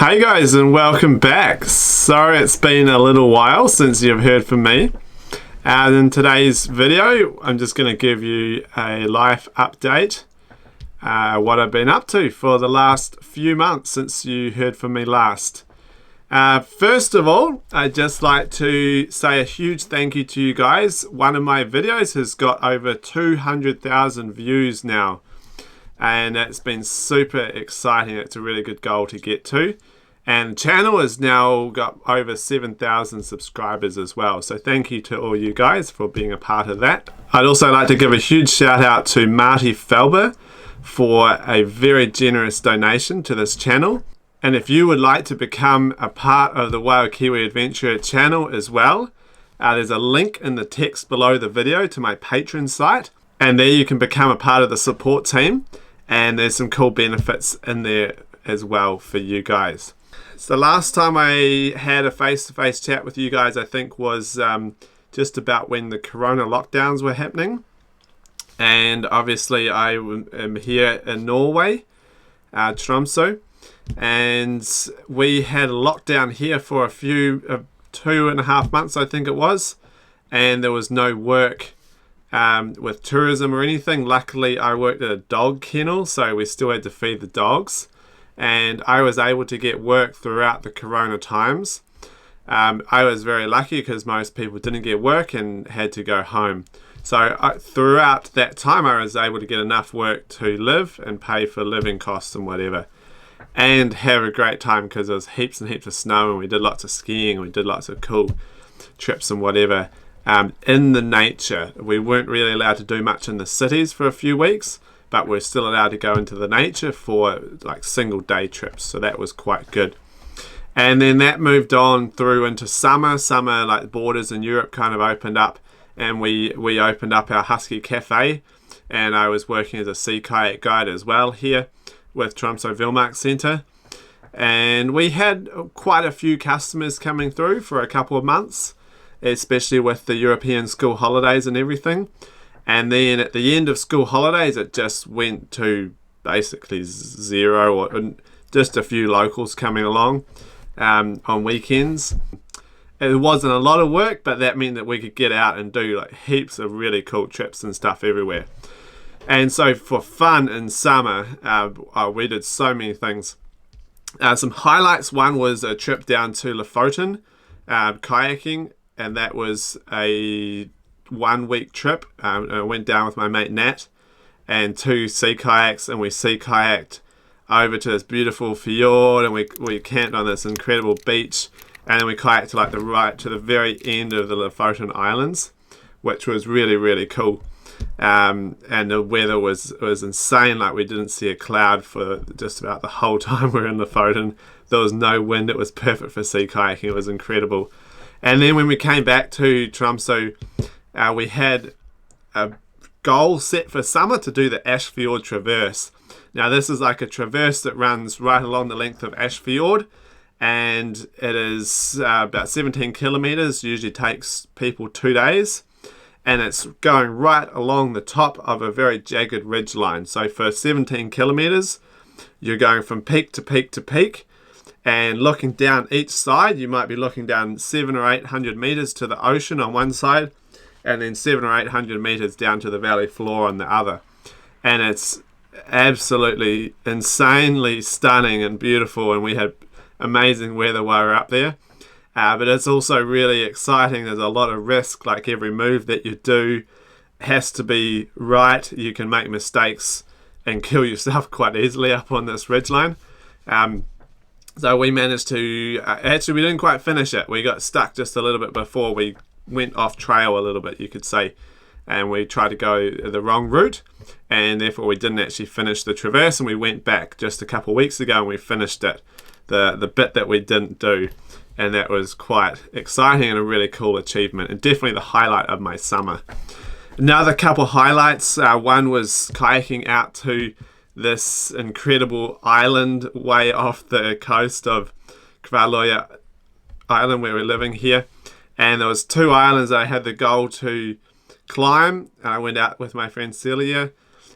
Hey guys, and welcome back. Sorry it's been a little while since you've heard from me. And in today's video, I'm just going to give you a life update, what I've been up to for the last few months since you heard from me last. First of all, I'd just like to say a huge thank you to you guys. One of my videos has got over 200,000 views now. And it's been super exciting. It's a really good goal to get to. And the channel has now got over 7,000 subscribers as well. So thank you to all you guys for being a part of that. I'd also like to give a huge shout out to Marty Felber for a very generous donation to this channel. And if you would like to become a part of the WildKiwiAdventurer channel as well, there's a link in the text below the video to my Patreon site. And there you can become a part of the support team. And there's some cool benefits in there as well for you guys. So the last time I had a face-to-face chat with you guys, I think was just about when the corona lockdowns were happening. And obviously I am here in Norway, Tromso. And we had a lockdown here for a few, 2.5 months I think it was. And there was no work with tourism or anything. Luckily I worked at a dog kennel, so we still had to feed the dogs, and I was able to get work throughout the corona times. I was very lucky because most people didn't get work and had to go home, so throughout that time I was able to get enough work to live and pay for living costs and whatever, and have a great time because there was heaps and heaps of snow, and we did lots of skiing, we did lots of cool trips and whatever. In the nature. We weren't really allowed to do much in the cities for a few weeks, but we're still allowed to go into the nature for like single day trips, so that was quite good. And then that moved on through into summer, like borders in Europe kind of opened up, and we opened up our Husky Cafe, and I was working as a sea kayak guide as well here with Tromso Vildmark Centre, and we had quite a few customers coming through for a couple of months, especially with the European school holidays and everything. And then at the end of school holidays it just went to basically zero, or just a few locals coming along on weekends. It wasn't a lot of work, but that meant that we could get out and do like heaps of really cool trips and stuff everywhere. And so for fun in summer, we did so many things. Some highlights: one was a trip down to Lefotin, kayaking, and that was a 1-week trip. I went down with my mate Nat and 2 sea kayaks, and we sea kayaked over to this beautiful fjord, and we camped on this incredible beach, and then we kayaked to like to the very end of the Lefotin Islands, which was really, really cool. And the weather was insane. Like, we didn't see a cloud for just about the whole time we were in Lefotin. There was no wind. It was perfect for sea kayaking. It was incredible. And then when we came back to Tromso, we had a goal set for summer to do the Ashfield traverse. Now this is like a traverse that runs right along the length of Ashfield, and it is about 17 kilometers, usually takes people 2 days, and it's going right along the top of a very jagged ridge line. So for 17 kilometers, you're going from peak to peak to peak, and looking down each side, you might be looking down 700 or 800 meters to the ocean on one side, and then 700 or 800 meters down to the valley floor on the other. And it's absolutely insanely stunning and beautiful, and we had amazing weather while we were up there. But it's also really exciting. There's a lot of risk. Like, every move that you do has to be right. You can make mistakes and kill yourself quite easily up on this ridgeline. So we managed to, actually we didn't quite finish it. We got stuck just a little bit before we went off trail a little bit, you could say. And we tried to go the wrong route, and therefore we didn't actually finish the traverse, and we went back just a couple of weeks ago and we finished it, the bit that we didn't do. And that was quite exciting and a really cool achievement, and definitely the highlight of my summer. Another couple highlights, one was kayaking out to this incredible island way off the coast of Kvaløya Island where we're living here, and there was 2 islands that I had the goal to climb, and I went out with my friend Celia,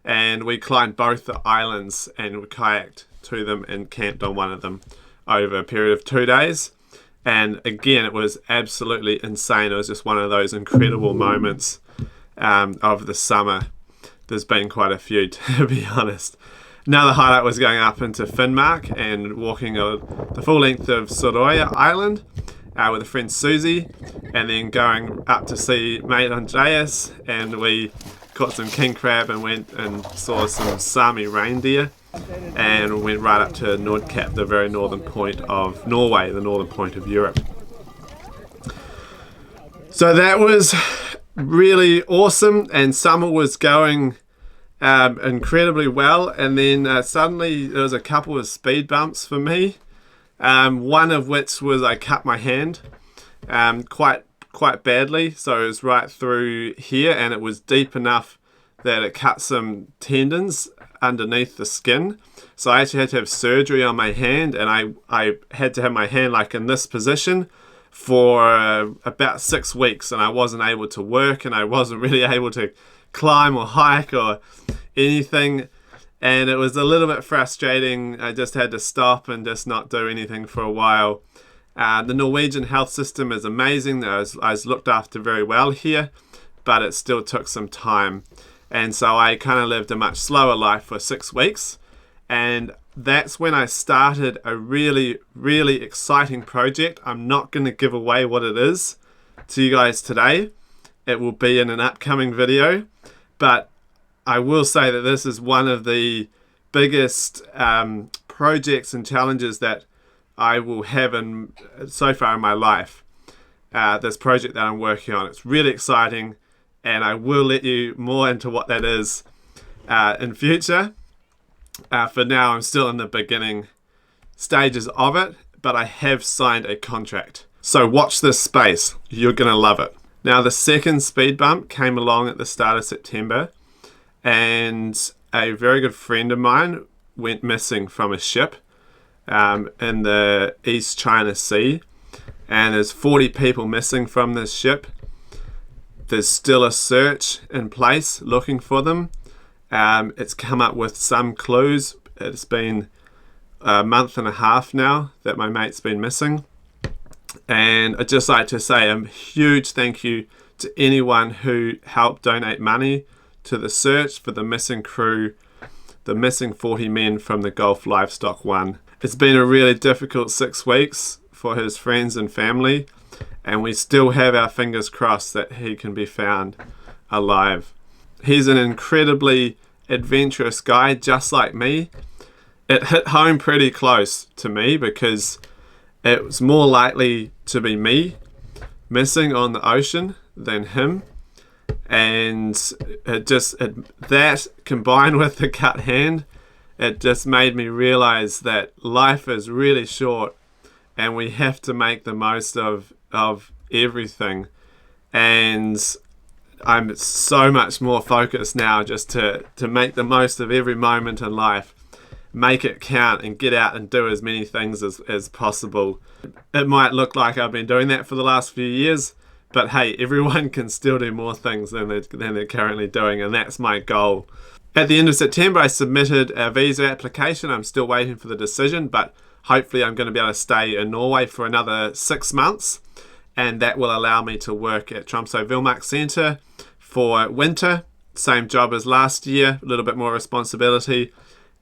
and we climbed both the islands and we kayaked to them and camped on one of them. over a period of 2 days. And again, it was absolutely insane. It was just one of those incredible moments of the summer. There's been quite a few, to be honest. Another highlight was going up into Finnmark and walking the full length of Soroya Island with a friend Susie, and then going up to see mate Andreas, and we caught some king crab and went and saw some Sami reindeer, and went right up to Nordkapp, the very northern point of Norway, the northern point of Europe. So that was really awesome, and summer was going incredibly well, and then suddenly there was a couple of speed bumps for me, one of which was I cut my hand quite badly, so it was right through here, and it was deep enough that it cut some tendons underneath the skin. So I actually had to have surgery on my hand, and I had to have my hand like in this position for about 6 weeks, and I wasn't able to work, and I wasn't really able to climb or hike or anything, and it was a little bit frustrating. I just had to stop and just not do anything for a while. The Norwegian health system is amazing. I was looked after very well here, but it still took some time, and so I kind of lived a much slower life for 6 weeks, and that's when I started a really, really exciting project. I'm not going to give away what it is to you guys today. It will be in an upcoming video, but I will say that this is one of the biggest projects and challenges that I will have so far in my life. This project that I'm working on, it's really exciting, and I will let you more into what that is in future. For now, I'm still in the beginning stages of it, but I have signed a contract. So watch this space. You're going to love it. Now, the second speed bump came along at the start of September, and a very good friend of mine went missing from a ship in the East China Sea, and there's 40 people missing from this ship. There's still a search in place looking for them. It's come up with some clues. It's been a month and a half now that my mate's been missing. And I'd just like to say a huge thank you to anyone who helped donate money to the search for the missing crew, the missing 40 men from the Gulf Livestock One. It's been a really difficult 6 weeks for his friends and family, and we still have our fingers crossed that he can be found alive. He's an incredibly adventurous guy, just like me. It hit home pretty close to me because it was more likely to be me missing on the ocean than him. And that combined with the cut hand, it just made me realize that life is really short and we have to make the most of everything. And I'm so much more focused now just to make the most of every moment in life, make it count, and get out and do as many things as possible. It might look like I've been doing that for the last few years, but hey, everyone can still do more things than they're currently doing, and that's my goal. At the end of September, I submitted a visa application. I'm still waiting for the decision, but hopefully I'm going to be able to stay in Norway for another 6 months, and that will allow me to work at Tromso Villmark Centre for winter. Same job as last year, a little bit more responsibility,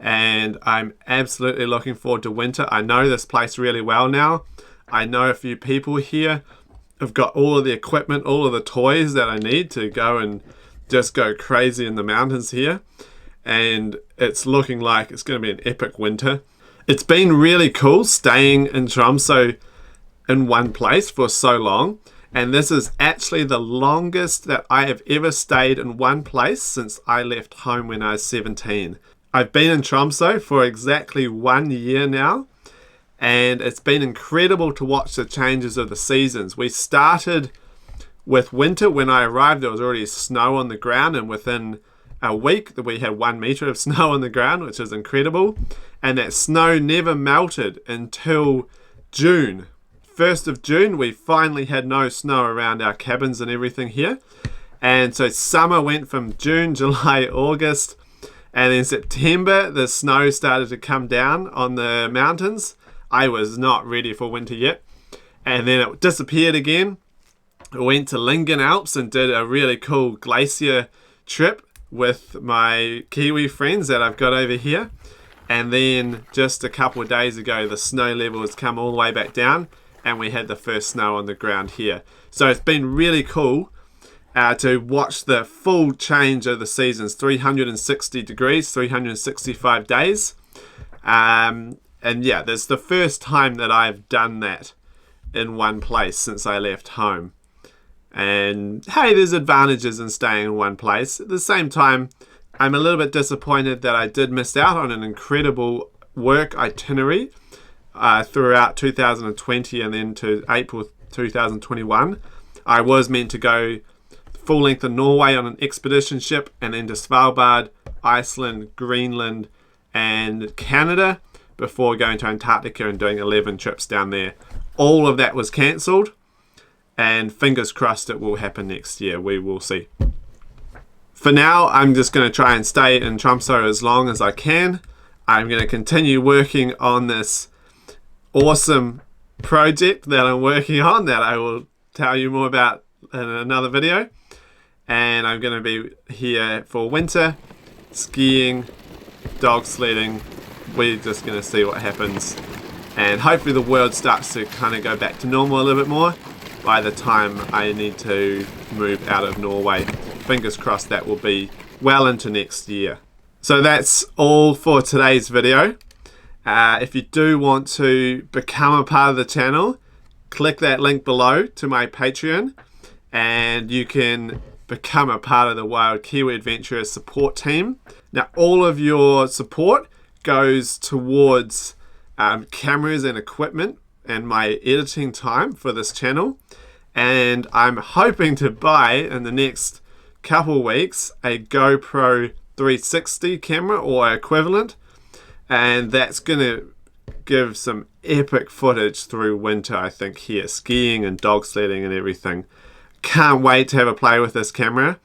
and I'm absolutely looking forward to winter. I know this place really well now. I know a few people here. I've got all of the equipment, all of the toys that I need to go and just go crazy in the mountains here, and it's looking like it's going to be an epic winter. It's been really cool staying in Tromso in one place for so long, and this is actually the longest that I have ever stayed in one place since I left home when I was 17. I've been in Tromso for exactly 1 year now, and it's been incredible to watch the changes of the seasons. We started with winter. When I arrived, there was already snow on the ground, and within a week we had 1 meter of snow on the ground, which is incredible, and that snow never melted until June. 1st of June, we finally had no snow around our cabins and everything here. And so summer went from June, July, August, and in September, the snow started to come down on the mountains. I was not ready for winter yet. And then it disappeared again. I went to Lingen Alps and did a really cool glacier trip with my Kiwi friends that I've got over here. And then just a couple of days ago, the snow level has come all the way back down and we had the first snow on the ground here. So it's been really cool to watch the full change of the seasons, 360 degrees, 365 days. And yeah, that's the first time that I've done that in one place since I left home. And hey, there's advantages in staying in one place. At the same time, I'm a little bit disappointed that I did miss out on an incredible work itinerary throughout 2020 and then to April 2021. I was meant to go full length of Norway on an expedition ship and then to Svalbard, Iceland, Greenland and Canada before going to Antarctica and doing 11 trips down there. All of that was cancelled, and fingers crossed it will happen next year. We will see. For now, I'm just going to try and stay in Tromso as long as I can. I'm going to continue working on this awesome project that I'm working on that I will tell you more about in another video. And I'm going to be here for winter, skiing, dog sledding. We're just going to see what happens. And hopefully the world starts to kind of go back to normal a little bit more by the time I need to move out of Norway. Fingers crossed that will be well into next year. So that's all for today's video. If you do want to become a part of the channel, click that link below to my Patreon and you can become a part of the WildKiwiAdventurer support team. Now all of your support goes towards cameras and equipment and my editing time for this channel, and I'm hoping to buy in the next couple weeks a GoPro 360 camera or equivalent, and that's gonna give some epic footage through winter, I think, here skiing and dog sledding and everything. Can't wait to have a play with this camera.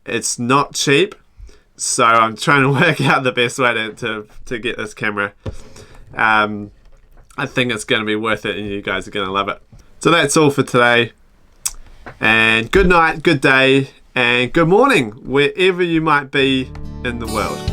It's not cheap, so I'm trying to work out the best way to get this camera. I think it's going to be worth it and you guys are going to love it. So that's all for today. And good night, good day, and good morning, wherever you might be in the world.